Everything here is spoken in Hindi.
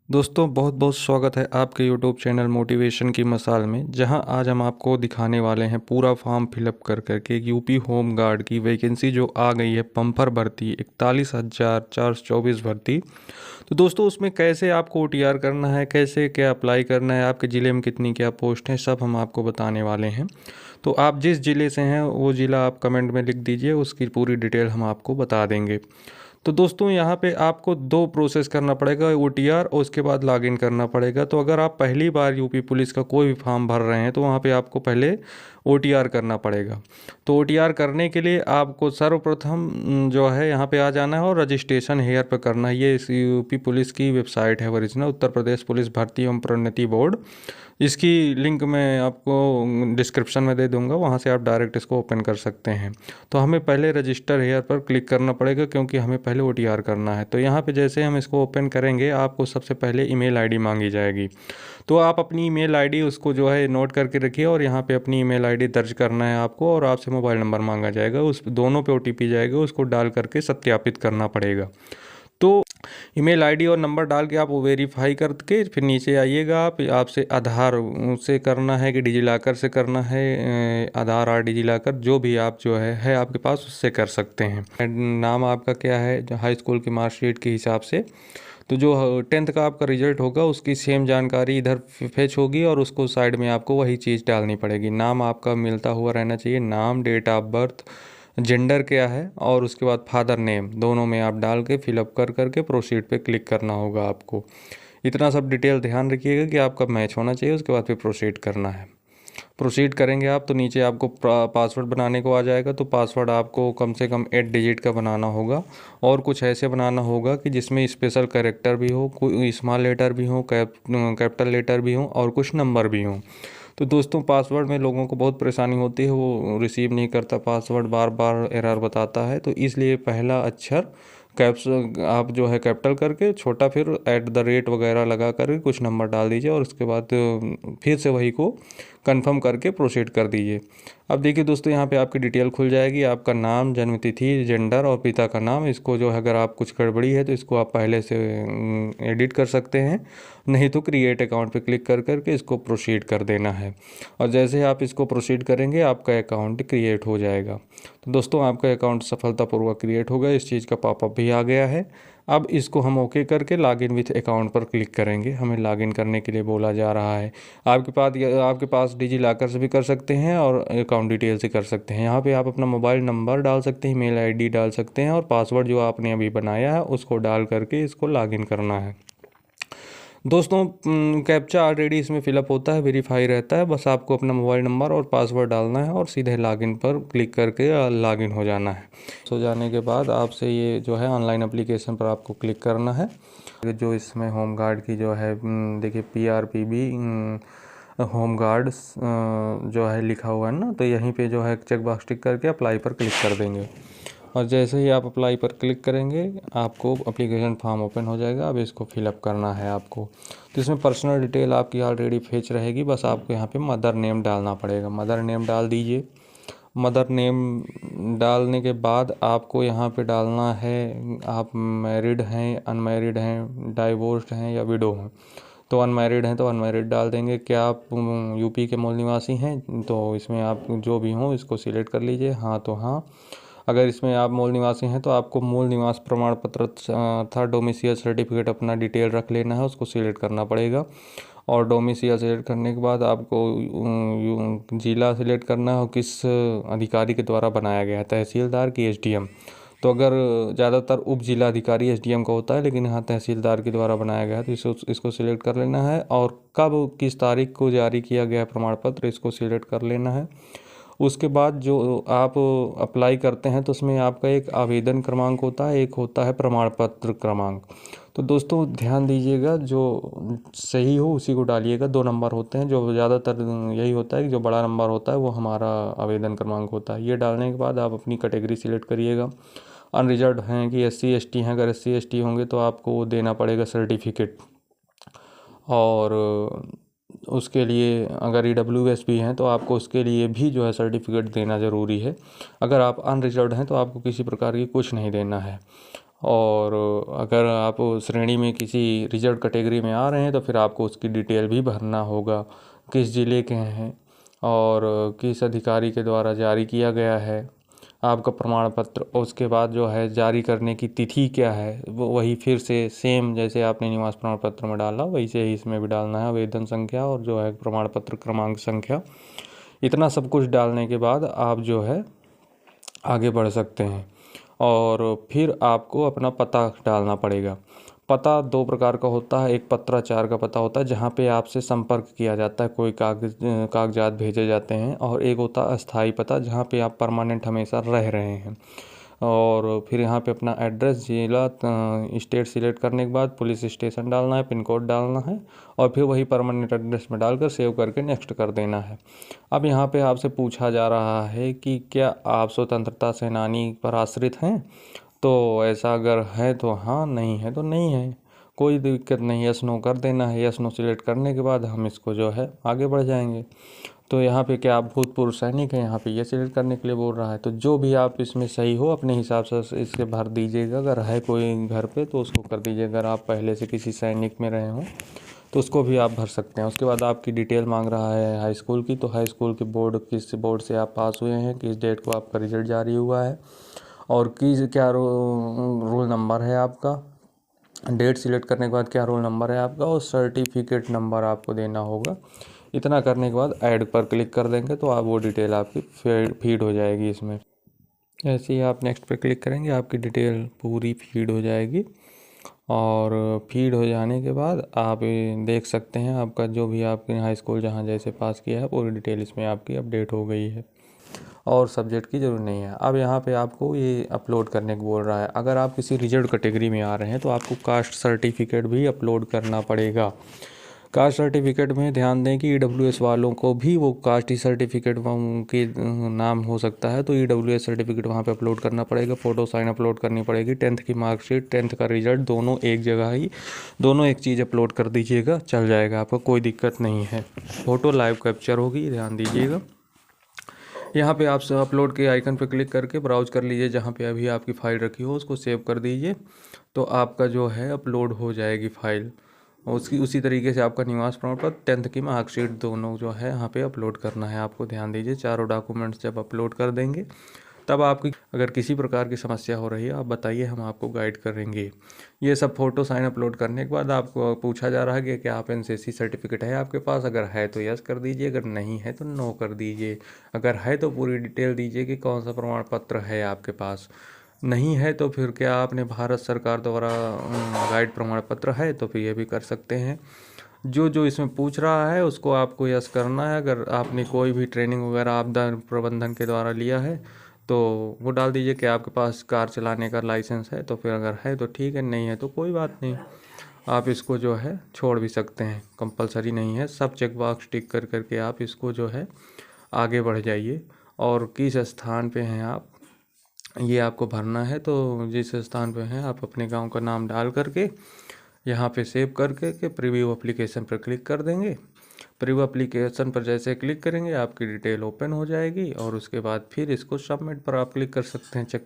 दोस्तों बहुत बहुत स्वागत है आपके यूट्यूब चैनल मोटिवेशन की मसाल में, जहां आज हम आपको दिखाने वाले हैं पूरा फॉर्म फिलअप कर करके यूपी होम गार्ड की वैकेंसी जो आ गई है पंफर भर्ती 41,424 भर्ती। तो दोस्तों उसमें कैसे आपको ओटीआर करना है, कैसे क्या अप्लाई करना है, आपके ज़िले में कितनी क्या पोस्ट हैं, सब हम आपको बताने वाले हैं। तो आप जिस ज़िले से हैं वो ज़िला आप कमेंट में लिख दीजिए, उसकी पूरी डिटेल हम आपको बता देंगे। तो दोस्तों यहाँ पे आपको दो प्रोसेस करना पड़ेगा, ओटीआर और उसके बाद लॉगिन करना पड़ेगा। तो अगर आप पहली बार यूपी पुलिस का कोई भी फॉर्म भर रहे हैं तो वहाँ पे आपको पहले ओटीआर करना पड़ेगा। तो ओटीआर करने के लिए आपको सर्वप्रथम जो है यहाँ पे आ जाना है और रजिस्ट्रेशन हेयर पे करना है। ये इस यूपी पुलिस की वेबसाइट है ओरिजिनल, उत्तर प्रदेश पुलिस भर्ती एवं प्रोन्नति बोर्ड। इसकी लिंक मैं आपको डिस्क्रिप्शन में दे दूंगा, वहाँ से आप डायरेक्ट इसको ओपन कर सकते हैं। तो हमें पहले रजिस्टर हेयर पर क्लिक करना पड़ेगा क्योंकि हमें पहले ओटीआर करना है। तो यहाँ पे जैसे हम इसको ओपन करेंगे आपको सबसे पहले ईमेल आईडी मांगी जाएगी। तो आप अपनी ईमेल आईडी उसको जो है नोट करके रखिए और यहाँ पे अपनी ईमेल आईडी दर्ज करना है आपको, और आपसे मोबाइल नंबर मांगा जाएगा, उस दोनों पे ओटीपी जाएगा, उसको डाल करके सत्यापित करना पड़ेगा। तो ईमेल आईडी और नंबर डाल के आप वो वेरीफाई करके फिर नीचे आइएगा। आप आपसे आधार से करना है कि डिजिलॉकर से करना है, आधार और डिजिलॉकर जो भी आप जो है आपके पास, उससे कर सकते हैं। नाम आपका क्या है, जो हाई स्कूल की मार्कशीट के हिसाब से। तो जो 10th का आपका रिजल्ट होगा उसकी सेम जानकारी इधर फेच होगी और उसको साइड में आपको वही चीज़ डालनी पड़ेगी। नाम आपका मिलता हुआ रहना चाहिए, नाम, डेट ऑफ बर्थ, जेंडर क्या है, और उसके बाद फादर नेम, दोनों में आप डाल के फिलअप कर करके प्रोसीड पे क्लिक करना होगा आपको। इतना सब डिटेल ध्यान रखिएगा कि आपका मैच होना चाहिए, उसके बाद फिर प्रोसीड करना है। प्रोसीड करेंगे आप तो नीचे आपको पासवर्ड बनाने को आ जाएगा। तो पासवर्ड आपको कम से कम 8 डिजिट का बनाना होगा, और कुछ ऐसे बनाना होगा कि जिसमें स्पेशल कैरेक्टर भी हो, कोई स्मॉल लेटर भी हो, कैपिटल लेटर भी हो, और कुछ नंबर भी हो। तो दोस्तों पासवर्ड में लोगों को बहुत परेशानी होती है, वो रिसीव नहीं करता, पासवर्ड बार बार एरर बताता है। तो इसलिए पहला अक्षर कैप्स आप जो है कैपिटल करके, छोटा फिर @ वगैरह लगा कर कुछ नंबर डाल दीजिए, और उसके बाद फिर से वही को कंफर्म करके प्रोसीड कर दीजिए। अब देखिए दोस्तों यहाँ पे आपकी डिटेल खुल जाएगी, आपका नाम, जन्म तिथि, जेंडर और पिता का नाम। इसको जो है अगर आप कुछ गड़बड़ी है तो इसको आप पहले से एडिट कर सकते हैं, नहीं तो क्रिएट अकाउंट पे क्लिक कर करके इसको प्रोसीड कर देना है। और जैसे आप इसको प्रोसीड करेंगे आपका अकाउंट क्रिएट हो जाएगा। तो दोस्तों आपका अकाउंट सफलतापूर्वक क्रिएट हो गया, इस चीज़ का पॉपअप भी आ गया है। अब इसको हम ओके करके लॉगिन विथ अकाउंट पर क्लिक करेंगे। हमें लॉगिन करने के लिए बोला जा रहा है। आपके पास डिजिलॉकर से भी कर सकते हैं और अकाउंट डिटेल से कर सकते हैं। यहाँ पे आप अपना मोबाइल नंबर डाल सकते हैं, ईमेल आईडी डाल सकते हैं, और पासवर्ड जो आपने अभी बनाया है उसको डाल करके इसको लॉगिन करना है। दोस्तों कैप्चा ऑलरेडी इसमें फिलअप होता है, वेरीफाई रहता है, बस आपको अपना मोबाइल नंबर और पासवर्ड डालना है और सीधे लॉगिन पर क्लिक करके लॉगिन हो जाना है। हो जाने के बाद आपसे ये जो है ऑनलाइन एप्लीकेशन पर आपको क्लिक करना है। जो इसमें होम गार्ड की जो है देखिए PRPB होम गार्ड जो है लिखा हुआ है ना, तो यहीं पे जो है चेक बॉक्स टिक करके अप्लाई पर क्लिक कर देंगे। और जैसे ही आप अप्लाई पर क्लिक करेंगे आपको एप्लीकेशन फॉर्म ओपन हो जाएगा। अब इसको फिलअप करना है आपको। तो इसमें पर्सनल डिटेल आपकी ऑलरेडी फेच रहेगी, बस आपको यहाँ पे मदर नेम डालना पड़ेगा। मदर नेम डाल दीजिए। मदर नेम डालने के बाद आपको यहाँ पे डालना है आप मैरिड हैं, अनमैरिड हैं, डाइवोर्स्ड हैं या विडो हैं। तो अनमैरिड हैं तो अनमैरिड डाल देंगे। क्या आप यूपी के मूल निवासी हैं, तो इसमें आप जो भी हों इसको सिलेक्ट कर लीजिए, हाँ तो हाँ। अगर इसमें आप मूल निवासी हैं तो आपको मूल निवास प्रमाण पत्र था डोमिसियल सर्टिफिकेट अपना डिटेल रख लेना है, उसको सिलेक्ट करना पड़ेगा। और डोमिसियल सेलेक्ट करने के बाद आपको जिला सिलेक्ट करना है, किस अधिकारी के द्वारा बनाया गया है, तहसीलदार की SDM। तो अगर ज़्यादातर उप जिला अधिकारी SDM का होता है, लेकिन यहाँ तहसीलदार के द्वारा बनाया गया है, तो इसको सिलेक्ट कर लेना है। और कब किस तारीख को जारी किया गया प्रमाण पत्र, इसको सिलेक्ट कर लेना है। उसके बाद जो आप अप्लाई करते हैं तो उसमें आपका एक आवेदन क्रमांक होता है, एक होता है प्रमाण पत्र क्रमांक। तो दोस्तों ध्यान दीजिएगा, जो सही हो उसी को डालिएगा। 2 नंबर होते हैं, जो ज़्यादातर यही होता है कि जो बड़ा नंबर होता है वो हमारा आवेदन क्रमांक होता है। ये डालने के बाद आप अपनी कैटेगरी सिलेक्ट करिएगा। अनरिजर्व्ड हैं कि SC ST हैं, अगर SC ST होंगे तो आपको देना पड़ेगा सर्टिफिकेट। और उसके लिए अगर EWS भी हैं तो आपको उसके लिए भी जो है सर्टिफिकेट देना ज़रूरी है। अगर आप अनरिजर्व्ड हैं तो आपको किसी प्रकार की कुछ नहीं देना है। और अगर आप श्रेणी में किसी रिजर्व कैटेगरी में आ रहे हैं तो फिर आपको उसकी डिटेल भी भरना होगा, किस ज़िले के हैं और किस अधिकारी के द्वारा जारी किया गया है आपका प्रमाण पत्र। उसके बाद जो है जारी करने की तिथि क्या है, वो वही फिर से सेम जैसे आपने निवास प्रमाण पत्र में डाला वैसे ही इसमें भी डालना है, आवेदन संख्या और जो है प्रमाण पत्र क्रमांक संख्या। इतना सब कुछ डालने के बाद आप जो है आगे बढ़ सकते हैं। और फिर आपको अपना पता डालना पड़ेगा। पता दो प्रकार का होता है, एक पत्राचार का पता होता है जहाँ पे आपसे संपर्क किया जाता है, कोई कागजात भेजे जाते हैं, और एक होता है अस्थाई पता जहाँ पे आप परमानेंट हमेशा रह रहे हैं। और फिर यहाँ पे अपना एड्रेस, जिला, स्टेट सिलेक्ट करने के बाद पुलिस स्टेशन डालना है, पिन कोड डालना है और फिर वही परमानेंट एड्रेस में डालकर सेव करके नेक्स्ट कर देना है। अब यहाँ पे आपसे पूछा जा रहा है कि क्या आप स्वतंत्रता सेनानी पर आश्रित हैं, तो ऐसा अगर है तो हाँ, नहीं है तो नहीं है, कोई दिक्कत नहीं, यस नो कर देना है। यस नो सिलेक्ट करने के बाद हम इसको जो है आगे बढ़ जाएंगे। तो यहाँ पे क्या आप भूतपूर्व सैनिक हैं, यहाँ पे ये सिलेक्ट करने के लिए बोल रहा है। तो जो भी आप इसमें सही हो अपने हिसाब से इसके भर दीजिएगा। अगर है कोई घर पे तो उसको कर दीजिए, अगर आप पहले से किसी सैनिक में रहे हों तो उसको भी आप भर सकते हैं। उसके बाद आपकी डिटेल मांग रहा है हाई स्कूल की, तो हाई स्कूल की बोर्ड, किस बोर्ड से आप पास हुए हैं, किस डेट को आपका रिजल्ट जारी हुआ है और किस क्या रोल नंबर है आपका, डेट सिलेक्ट करने के बाद क्या रोल नंबर है आपका और सर्टिफिकेट नंबर आपको देना होगा। इतना करने के बाद ऐड पर क्लिक कर देंगे तो आप वो डिटेल आपकी फीड हो जाएगी इसमें। ऐसे ही आप नेक्स्ट पे क्लिक करेंगे, आपकी डिटेल पूरी फीड हो जाएगी और फीड हो जाने के बाद आप देख सकते हैं आपका जो भी आपके हाई स्कूल जहाँ जैसे पास किया है पूरी डिटेल इसमें आपकी अपडेट हो गई है और सब्जेक्ट की ज़रूरत नहीं है। अब यहाँ पे आपको ये अपलोड करने को बोल रहा है। अगर आप किसी रिजर्व कैटेगरी में आ रहे हैं तो आपको कास्ट सर्टिफिकेट भी अपलोड करना पड़ेगा। कास्ट सर्टिफिकेट में ध्यान दें कि EWS वालों को भी वो कास्ट सर्टिफिकेट के नाम हो सकता है, तो EWS सर्टिफिकेट वहाँ पे अपलोड करना पड़ेगा। फ़ोटो साइन अपलोड करनी पड़ेगी, 10th की मार्कशीट, 10th का रिजल्ट, दोनों एक जगह ही, दोनों एक चीज़ अपलोड कर दीजिएगा, चल जाएगा, आपको कोई दिक्कत नहीं है। फ़ोटो लाइव कैप्चर होगी, ध्यान दीजिएगा। यहाँ पे आप अपलोड के आइकन पर क्लिक करके ब्राउज कर लीजिए, जहाँ पे अभी आपकी फ़ाइल रखी हो उसको सेव कर दीजिए, तो आपका जो है अपलोड हो जाएगी फ़ाइल। और उसकी उसी तरीके से आपका निवास प्रमाण पत्र, 10th की मार्कशीट, दोनों जो है यहाँ पे अपलोड करना है आपको। ध्यान दीजिए, चारों डॉक्यूमेंट्स जब अपलोड कर देंगे तब आपकी अगर किसी प्रकार की समस्या हो रही है आप बताइए, हम आपको गाइड करेंगे। ये सब फ़ोटो साइन अपलोड करने के बाद आपको पूछा जा रहा है कि क्या आप NCC सर्टिफिकेट है आपके पास, अगर है तो यस कर दीजिए, अगर नहीं है तो नो कर दीजिए। अगर है तो पूरी डिटेल दीजिए कि कौन सा प्रमाण पत्र है आपके पास, नहीं है तो फिर क्या आपने भारत सरकार द्वारा गाइड प्रमाण पत्र है तो फिर ये भी कर सकते हैं। जो जो इसमें पूछ रहा है उसको आपको यस करना है। अगर आपने कोई भी ट्रेनिंग वगैरह आपदा प्रबंधन के द्वारा लिया है तो वो डाल दीजिए कि आपके पास कार चलाने का लाइसेंस है, तो फिर अगर है तो ठीक है, नहीं है तो कोई बात नहीं, आप इसको जो है छोड़ भी सकते हैं, कंपलसरी नहीं है। सब चेक बॉक्स टिक कर करके आप इसको जो है आगे बढ़ जाइए। और किस स्थान पे हैं आप ये आपको भरना है, तो जिस स्थान पे हैं आप अपने गांव का नाम डाल करके यहाँ पे सेव करके के प्रीव्यू एप्लीकेशन पर क्लिक कर देंगे। प्रीव्यू एप्लीकेशन पर जैसे क्लिक करेंगे आपकी डिटेल ओपन हो जाएगी और उसके बाद फिर इसको सबमिट पर आप क्लिक कर सकते हैं। चेक